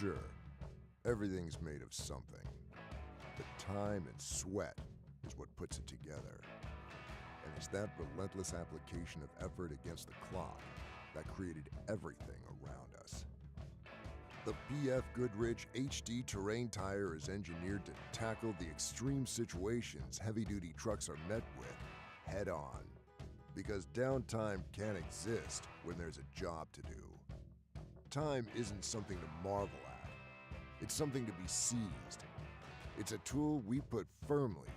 Sure, everything's made of something, but time and sweat is what puts it together. And it's that relentless application of effort against the clock that created everything around us. The BFGoodrich HD terrain tire is engineered to tackle the extreme situations heavy-duty trucks are met with head-on. Because downtime can't exist when there's a job to do. Time isn't something to marvel at. It's something to be seized. It's a tool we put firmly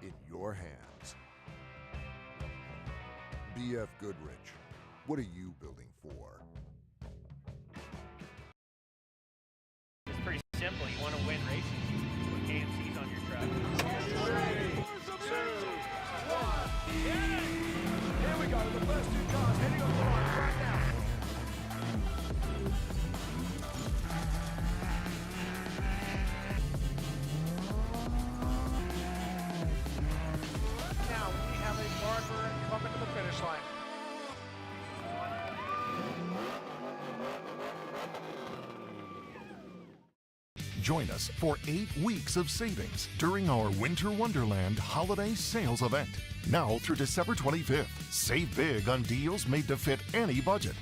in your hands. BFGoodrich, what are you building for? It's pretty simple. You want to win races, you put KMCs on your truck. 3, 2, 1. Here we go, the first two cars heading on the line right now. Now we have a barber coming to the finish line. Join us for 8 weeks of savings during our Winter Wonderland Holiday Sales Event. Now through December 25th, save big on deals made to fit any budget.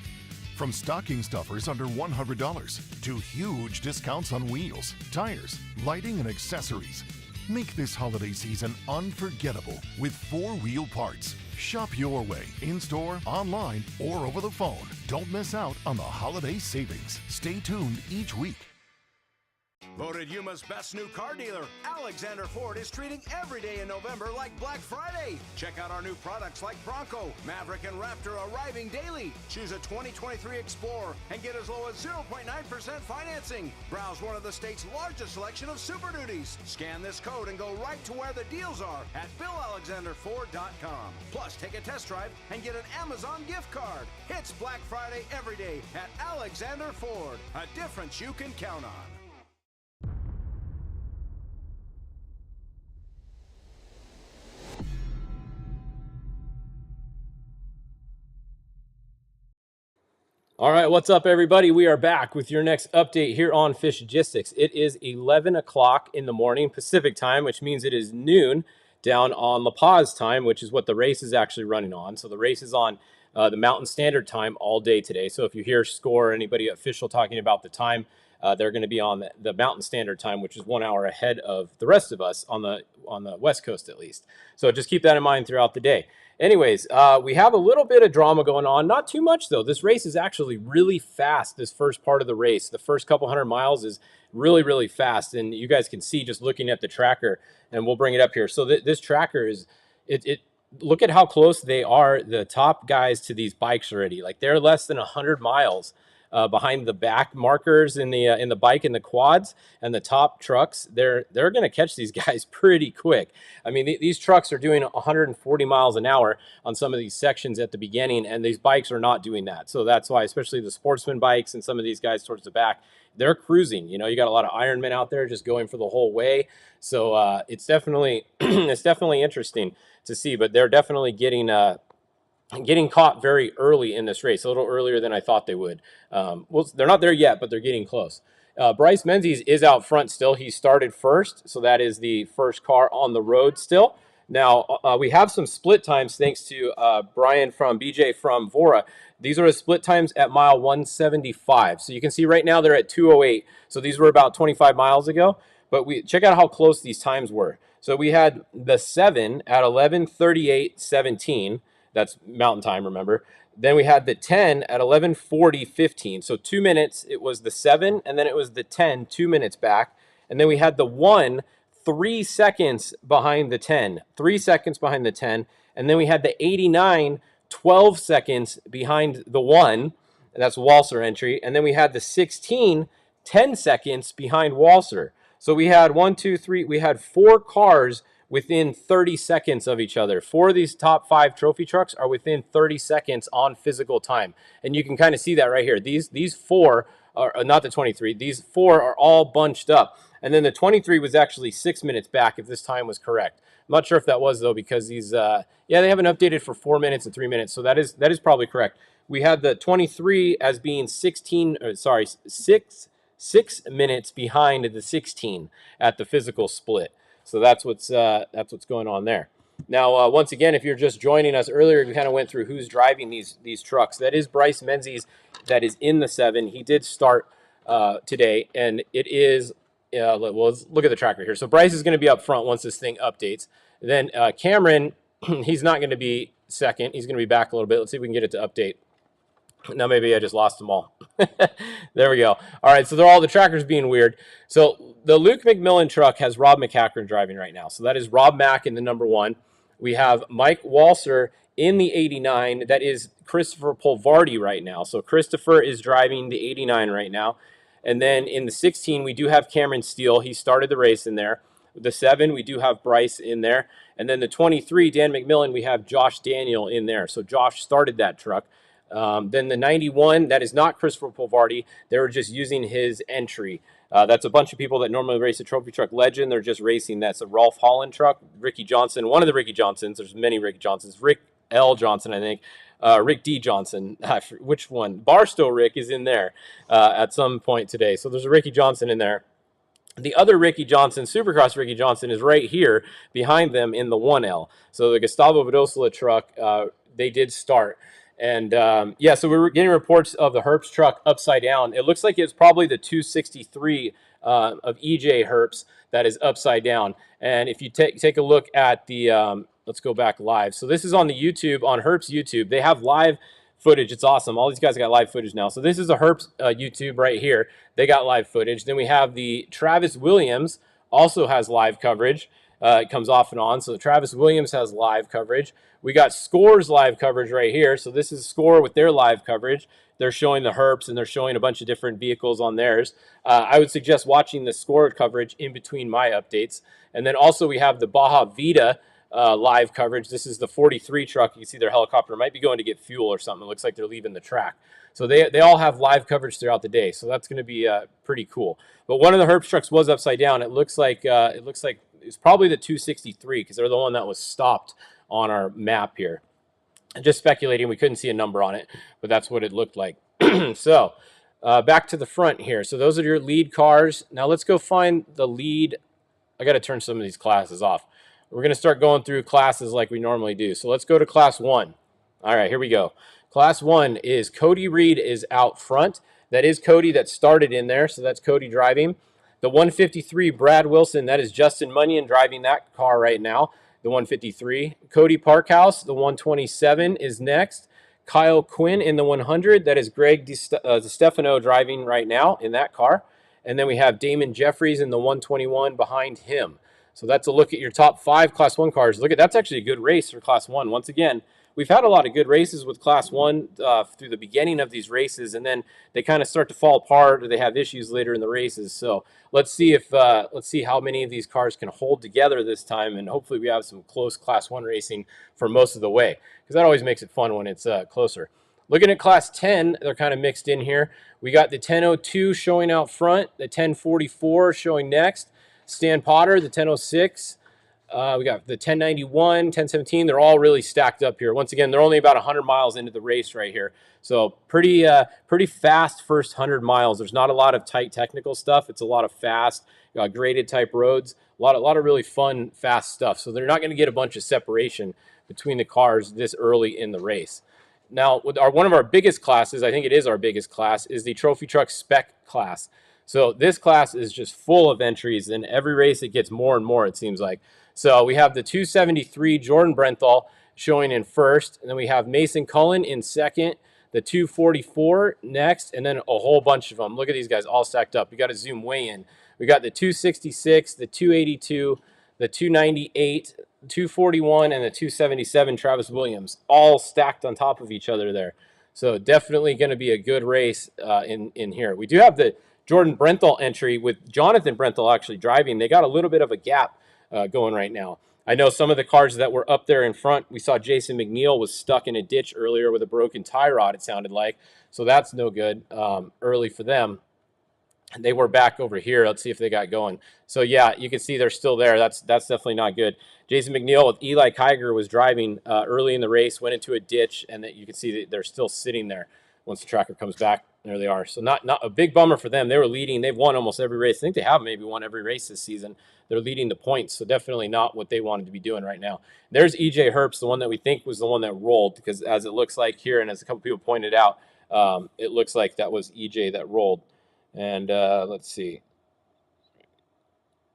From stocking stuffers under $100 to huge discounts on wheels, tires, lighting, and accessories. Make this holiday season unforgettable with 4-wheel parts. Shop your way, in-store, online, or over the phone. Don't miss out on the holiday savings. Stay tuned each week. Voted Yuma's best new car dealer, Alexander Ford is treating every day in November like Black Friday. Check out our new products like Bronco, Maverick, and Raptor arriving daily. Choose a 2023 Explorer and get as low as 0.9% financing. Browse one of the state's largest selection of Super Duties. Scan this code and go right to where the deals are at BillAlexanderFord.com. Plus, take a test drive and get an Amazon gift card. It's Black Friday every day at Alexander Ford. A difference you can count on. All right, what's up, everybody? We are back with your next update here on Fishgistics. It is 11 o'clock in the morning Pacific time, which means it is noon down on La Paz time, which is what the race is actually running on. So the race is on the Mountain Standard Time all day today. So if you hear Score or anybody official talking about the time, they're going to be on the Mountain Standard Time, which is 1 hour ahead of the rest of us on the West Coast at least. So just keep that in mind throughout the day. Anyways, we have a little bit of drama going on. Not too much, though. This race is actually really fast, this first part of the race. The first couple hundred miles is really, really fast. And you guys can see just looking at the tracker, and we'll bring it up here. So this tracker is, look at how close they are, the top guys, to these bikes already. Like, they're less than 100 miles behind the back markers in the bike and the quads, and the top trucks. They're going to catch these guys pretty quick. I mean, these trucks are doing 140 miles an hour on some of these sections at the beginning, and these bikes are not doing that. So that's why, especially the sportsman bikes and some of these guys towards the back, they're cruising. You know, you got a lot of Ironmen out there just going for the whole way. So it's definitely it's definitely interesting to see. But they're definitely getting caught very early in this race, a little earlier than I thought they would. Well, they're not there yet, but they're getting close. Bryce Menzies is out front still. He started first, so that is the first car on the road still. Now, we have some split times thanks to Brian from BJ from Vora. These are the split times at mile 175. So you can see right now they're at 208. So these were about 25 miles ago. But check out how close these times were. So we had the 7 at 11:38:17. That's mountain time, remember. Then we had the 10 at 11:40:15. So 2 minutes, it was the 7, and then it was the 10, 2 minutes back. And then we had the 1, 3 seconds behind the 10, 3 seconds behind the 10. And then we had the 89, 12 seconds behind the 1. And that's Walser entry. And then we had the 16, 10 seconds behind Walser. So we had 1, 2, 3, we had 4 cars within 30 seconds of each other. 4 of these top 5 trophy trucks are within 30 seconds on physical time. And you can kind of see that right here. These 4 are not the 23. These 4 are all bunched up. And then the 23 was actually 6 minutes back if this time was correct. I'm not sure if that was, though, because these, yeah, they haven't updated for 4 minutes and 3 minutes. So that is probably correct. We had the 23 as being 6 6 minutes behind the 16 at the physical split. So that's what's going on there. Now, once again, if you're just joining us earlier, we kind of went through who's driving these trucks. That is Bryce Menzies that is in the 7. He did start today, and it is, well, let's look at the tracker here. So Bryce is going to be up front once this thing updates. Then Cameron, he's not going to be second. He's going to be back a little bit. Let's see if we can get it to update. Now maybe I just lost them all. There we go. All right, so they're all, the trackers being weird. So the Luke McMillan truck has Rob McCackern driving right now. So that is Rob Mack in the number 1. We have Mike Walser in the 89. That is Christopher Polvardi right now. So Christopher is driving the 89 right now. And then in the 16, we do have Cameron Steele. He started the race in there. The 7, we do have Bryce in there. And then the 23, Dan McMillan, we have Josh Daniel in there. So Josh started that truck. Then the 91, that is not Christopher Polvardi. They were just using his entry. That's a bunch of people that normally race a Trophy Truck Legend. They're just racing. That's a Rolf Holland truck. Ricky Johnson, one of the Ricky Johnsons. There's many Ricky Johnsons. Rick L. Johnson, I think. Rick D. Johnson. Which one? Barstow Rick is in there at some point today. So there's a Ricky Johnson in there. The other Ricky Johnson, Supercross Ricky Johnson, is right here behind them in the 1L. So the Gustavo Vidosla truck, they did start. And yeah, so we were getting reports of the Herbst truck upside down. It looks like it's probably the 263 of EJ Herbst that is upside down. And if you take a look at the, let's go back live. So this is on the YouTube, on Herbst YouTube. They have live footage. It's awesome. All these guys got live footage now. So this is a Herbst YouTube right here. They got live footage. Then we have the Travis Williams also has live coverage. It comes off and on. So Travis Williams has live coverage. We got Score's live coverage right here. So this is Score with their live coverage. They're showing the Herbst and they're showing a bunch of different vehicles on theirs. I would suggest watching the Score coverage in between my updates. And then also we have the Baja Vita live coverage. This is the 43 truck. You can see their helicopter might be going to get fuel or something. It looks like they're leaving the track. So they all have live coverage throughout the day. So that's going to be pretty cool. But one of the Herbst trucks was upside down. It looks like it's probably the 263 because they're the one that was stopped on our map here. Just speculating, we couldn't see a number on it, but that's what it looked like. So back to the front here. So those are your lead cars. Now let's go find the lead. I got to turn some of these classes off. We're going to start going through classes like we normally do. So let's go to class 1. All right, here we go. Class 1 is Cody Reed is out front. That is Cody that started in there, so that's Cody driving. The 153, Brad Wilson, that is Justin Munyon driving that car right now, the 153. Cody Parkhouse, the 127 is next. Kyle Quinn in the 100, that is Greg DeStefano driving right now in that car. And then we have Damon Jeffries in the 121 behind him. So that's a look at your top 5 Class 1 cars. Look at that's actually a good race for Class 1. Once again, we've had a lot of good races with Class 1 through the beginning of these races, and then they kind of start to fall apart or they have issues later in the races. So let's see how many of these cars can hold together this time, and hopefully we have some close Class 1 racing for most of the way, because that always makes it fun when it's closer. Looking at Class 10, they're kind of mixed in here. We got the 1002 showing out front, the 1044 showing next. Stan Potter, the 1006. We got the 1091, 1017. They're all really stacked up here. Once again, they're only about 100 miles into the race right here. So pretty fast first 100 miles. There's not a lot of tight technical stuff. It's a lot of fast, graded type roads. A lot of really fun, fast stuff. So they're not going to get a bunch of separation between the cars this early in the race. Now, with one of our biggest classes, I think it is our biggest class, is the Trophy Truck Spec class. So this class is just full of entries, and every race it gets more and more, it seems like. So we have the 273 Jordan Brenthal showing in first, and then we have Mason Cullen in second, the 244 next, and then a whole bunch of them. Look at these guys all stacked up. We got to zoom way in. We got the 266, the 282, the 298, 241, and the 277 Travis Williams, all stacked on top of each other there. So definitely going to be a good race in here. We do have the Jordan Brenthal entry with Jonathan Brenthal actually driving. They got a little bit of a gap going right now. I know some of the cars that were up there in front, we saw Jason McNeil was stuck in a ditch earlier with a broken tie rod, it sounded like. So that's no good early for them. They were back over here. Let's see if they got going. So yeah, you can see they're still there. That's definitely not good. Jason McNeil with Eli Kiger was driving early in the race, went into a ditch, and that you can see that they're still sitting there once the tracker comes back. There they are. So not a big bummer for them. They were leading. They've won almost every race. I think they have maybe won every race this season. They're leading the points, so definitely not what they wanted to be doing right now. There's EJ Herbst, the one that we think was the one that rolled, because as it looks like here, and as a couple people pointed out, it looks like that was EJ that rolled. And let's see.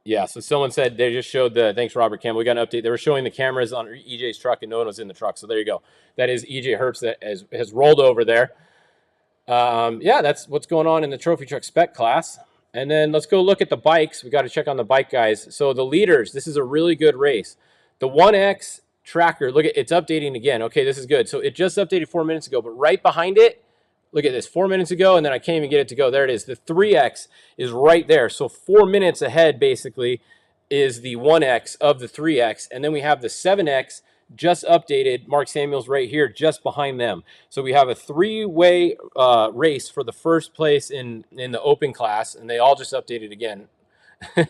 Yeah, so someone said they just showed the, thanks Robert Campbell, we got an update. They were showing the cameras on EJ's truck and no one was in the truck. So there you go. That is EJ Herbst that has rolled over there. Yeah, that's what's going on in the trophy truck spec class. And then let's go look at the bikes. We got to check on the bike guys. So the leaders, this is a really good race. The 1X tracker, look at it's updating again. Okay, this is good. So it just updated 4 minutes ago, but right behind it, look at this, 4 minutes ago, and then I can't even get it to go. There it is. The 3X is right there. So 4 minutes ahead, basically, is the 1X of the 3X. And then we have the 7X just updated. Mark Samuels right here, just behind them. So we have a three-way race for the first place in the open class, and they all just updated again.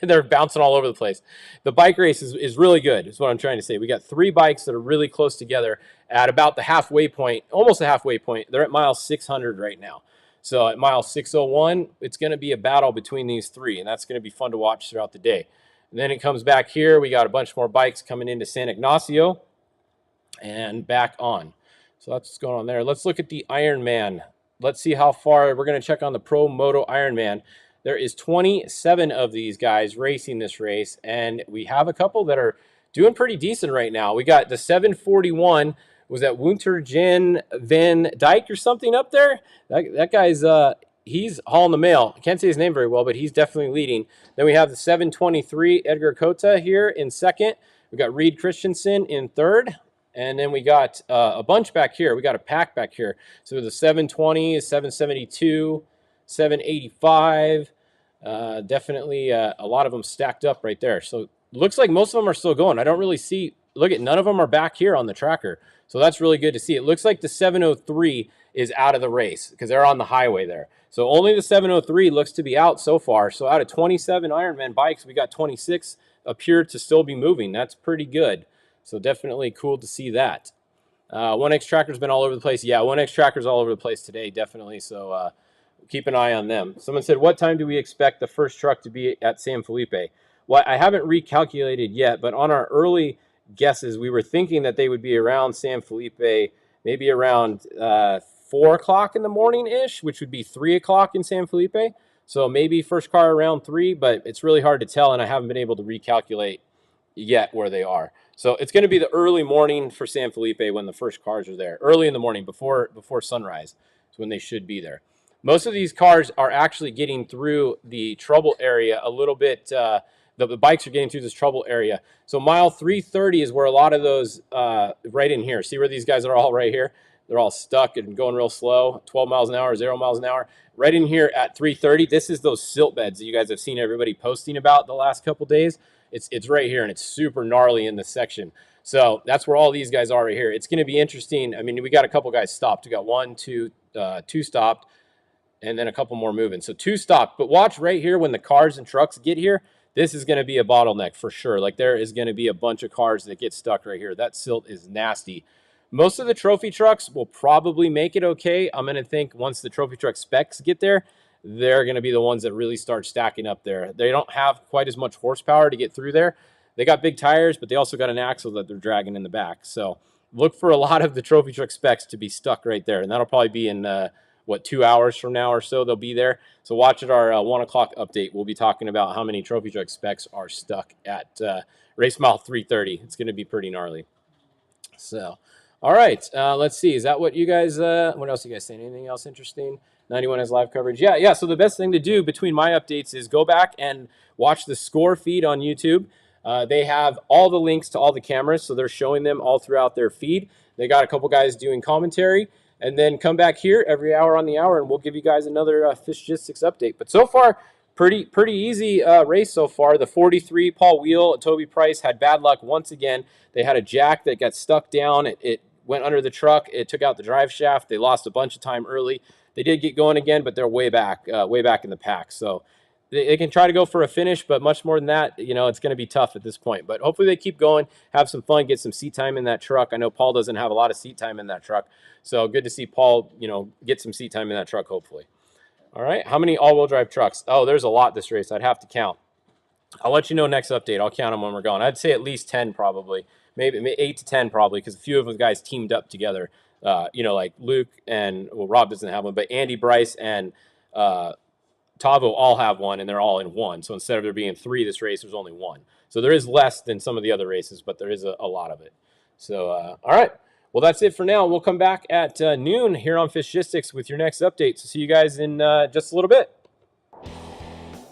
They're bouncing all over the place. The bike race is really good, is what I'm trying to say. We got 3 bikes that are really close together at about the halfway point, almost the halfway point. They're at mile 600 right now. So at mile 601, it's going to be a battle between these 3, and that's going to be fun to watch throughout the day. And then it comes back here. We got a bunch more bikes coming into San Ignacio and back on. So that's what's going on there. Let's look at the Ironman. Let's see how far. We're going to check on the Pro Moto Ironman. There is 27 of these guys racing this race, and we have a couple that are doing pretty decent right now. We got the 741, was that Wouterjan Van Dyke or something up there? That guy's, he's hauling the mail. I can't say his name very well, but he's definitely leading. Then we have the 723, Edgar Cota here in second. We got Reed Christensen in third. And then we got a bunch back here. We got a pack back here. So the 720, 772, 785. Definitely a lot of them stacked up right there. So looks like most of them are still going. I don't really see, look at, none of them are back here on the tracker. So that's really good to see. It looks like the 703 is out of the race because they're on the highway there. So only the 703 looks to be out so far. So out of 27 Ironman bikes, we got 26 appear to still be moving. That's pretty good. So definitely cool to see that. 1X Tracker's been all over the place. Yeah, 1X Tracker's all over the place today, definitely. So keep an eye on them. Someone said, what time do we expect the first truck to be at San Felipe? Well, I haven't recalculated yet, but on our early guesses, we were thinking that they would be around San Felipe, maybe around 4 o'clock in the morning-ish, which would be 3 o'clock in San Felipe. So maybe first car around 3, but it's really hard to tell, and I haven't been able to recalculate yet where they are. So it's going to be the early morning for San Felipe when the first cars are there. Early in the morning, before sunrise is when they should be there. Most of these cars are actually getting through the trouble area a little bit. The bikes are getting through this trouble area. So mile 330 is where a lot of those, right in here. See where these guys are all right here? They're all stuck and going real slow, 12 miles an hour, 0 miles an hour. Right in here at 330, this is those silt beds that you guys have seen everybody posting about the last couple days. It's right here, and it's super gnarly in this section. So that's where all these guys are right here. It's going to be interesting. I mean, we got a couple guys stopped. We got 1, 2 stopped, and then a couple more moving. So 2 stopped. But watch right here when the cars and trucks get here. This is going to be a bottleneck for sure. Like, there is going to be a bunch of cars that get stuck right here. That silt is nasty. Most of the trophy trucks will probably make it okay. I'm going to think once the trophy truck specs get there, they're going to be the ones that really start stacking up there. They don't have quite as much horsepower to get through there. They got big tires, but they also got an axle that they're dragging in the back. So look for a lot of the trophy truck specs to be stuck right there. And that'll probably be in, 2 hours from now or so they'll be there. So watch at our 1 o'clock update. We'll be talking about how many trophy truck specs are stuck at race mile 330. It's going to be pretty gnarly. So, all right, let's see. Is that what you guys, what else you guys saying? Anything else interesting? 91 has live coverage. Yeah. So the best thing to do between my updates is go back and watch the score feed on YouTube. They have all the links to all the cameras, so they're showing them all throughout their feed. They got a couple guys doing commentary, and then come back here every hour on the hour, and we'll give you guys another Fishgistics update. But so far, pretty easy race so far. The 43, Paul Wheel and Toby Price had bad luck once again. They had a jack that got stuck down. It went under the truck. It took out the drive shaft. They lost a bunch of time early. They did get going again, but they're way back in the pack. So they can try to go for a finish, but much more than that, it's going to be tough at this point. But hopefully they keep going, have some fun, get some seat time in that truck. I know Paul doesn't have a lot of seat time in that truck, so good to see Paul, get some seat time in that truck, hopefully. All right, how many all-wheel drive trucks? Oh, there's a lot this race. I'd have to count. I'll let you know next update. I'll count them when we're going. I'd say at least 10 probably. Maybe 8 to 10 probably, because a few of the guys teamed up together. You know, like Luke and, well, Rob doesn't have one, but Andy, Bryce, and Tavo all have one, and they're all in one. So instead of there being 3 this race, there's only 1. So there is less than some of the other races, but there is a lot of it. So, all right. Well, that's it for now. We'll come back at noon here on Fishgistics with your next update. So see you guys in just a little bit.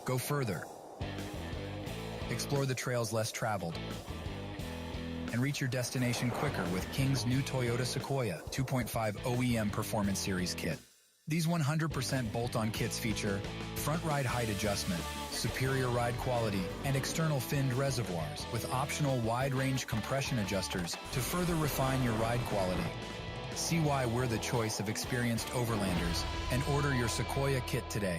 Go further. Explore the trails less traveled. And reach your destination quicker with King's new Toyota Sequoia 2.5 OEM Performance Series kit. These 100% bolt-on kits feature front ride height adjustment, superior ride quality, and external finned reservoirs with optional wide-range compression adjusters to further refine your ride quality. See why we're the choice of experienced overlanders and order your Sequoia kit today.